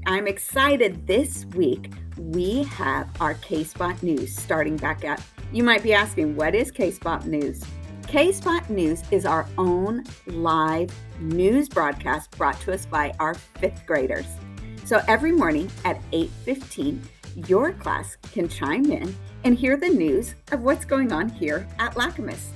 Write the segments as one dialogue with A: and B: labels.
A: I'm excited this week. We have our K-Spot News starting back up. You might be asking, what is K-Spot News? K-Spot News is our own live news broadcast brought to us by our fifth graders. So every morning at 8:15, your class can chime in and hear the news of what's going on here at Lacamas.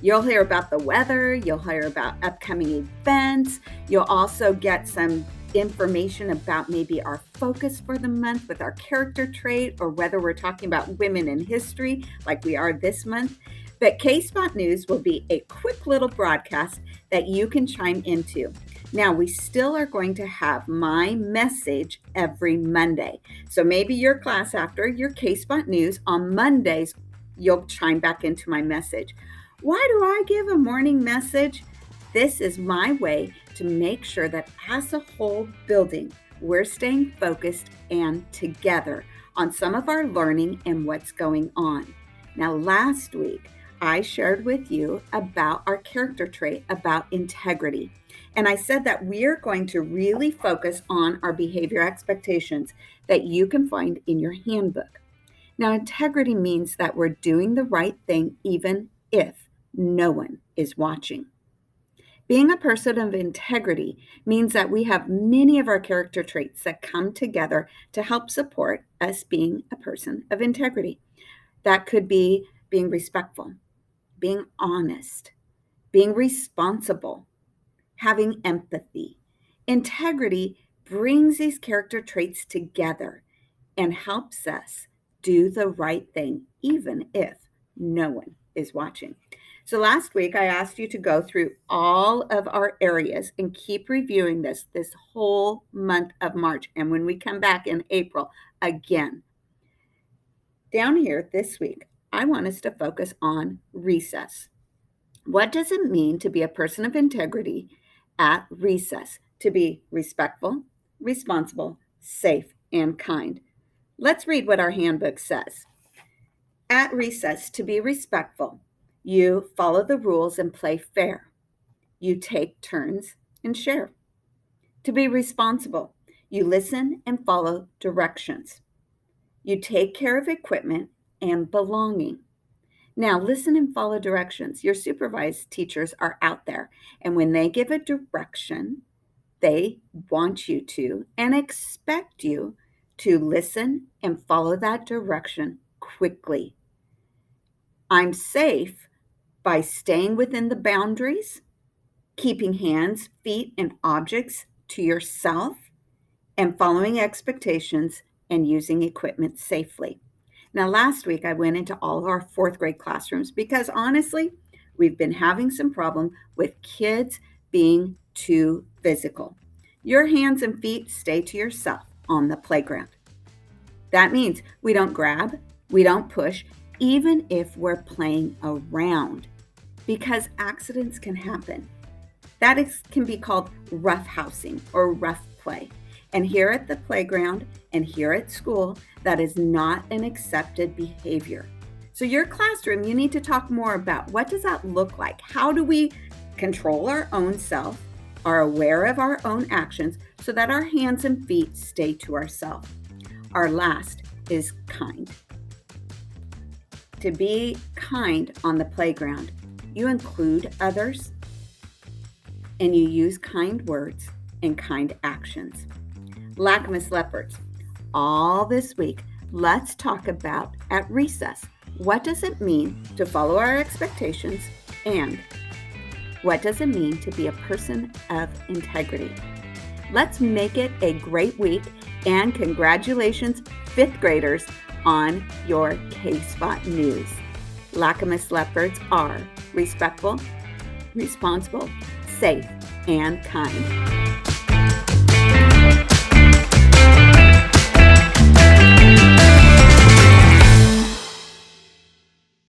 A: You'll hear about the weather, you'll hear about upcoming events, you'll also get some information about maybe our focus for the month with our character trait, or whether we're talking about women in history like we are this month. But K-Spot News will be a quick little broadcast that you can chime into. Now, we still are going to have my message every Monday. So maybe your class, after your K-Spot News on Mondays, you'll chime back into my message. Why do I give a morning message? This is my way to make sure that as a whole building, we're staying focused and together on some of our learning and what's going on. Now, last week, I shared with you about our character trait, about integrity. And I said that we're going to really focus on our behavior expectations that you can find in your handbook. Now, integrity means that we're doing the right thing even if no one is watching. Being a person of integrity means that we have many of our character traits that come together to help support us being a person of integrity. That could be being respectful, being honest, being responsible, having empathy. Integrity brings these character traits together and helps us do the right thing, even if no one is watching. So last week, I asked you to go through all of our areas and keep reviewing this whole month of March. And when we come back in April, again. Down here this week, I want us to focus on recess. What does it mean to be a person of integrity at recess? To be respectful, responsible, safe, and kind. Let's read what our handbook says. At recess, to be respectful, you follow the rules and play fair. You take turns and share. To be responsible, you listen and follow directions. You take care of equipment and belonging. Now, listen and follow directions. Your supervised teachers are out there, and when they give a direction, they want you to and expect you to listen and follow that direction quickly. I'm safe by staying within the boundaries, keeping hands, feet, and objects to yourself, and following expectations and using equipment safely. Now, last week, I went into all of our fourth grade classrooms because honestly, we've been having some problem with kids being too physical. Your hands and feet stay to yourself on the playground. That means we don't grab, we don't push, even if we're playing around, because accidents can happen. That can be called roughhousing or rough play. And here at the playground and here at school, that is not an accepted behavior. So your classroom, you need to talk more about what does that look like? How do we control our own self, are aware of our own actions so that our hands and feet stay to ourselves? Our last is kind. To be kind on the playground, you include others and you use kind words and kind actions. Lacamas Leopards, all this week, let's talk about at recess. What does it mean to follow our expectations, and what does it mean to be a person of integrity? Let's make it a great week, and congratulations, fifth graders, on your K-Spot News. Lacamas Leopards are respectful, responsible, safe, and kind.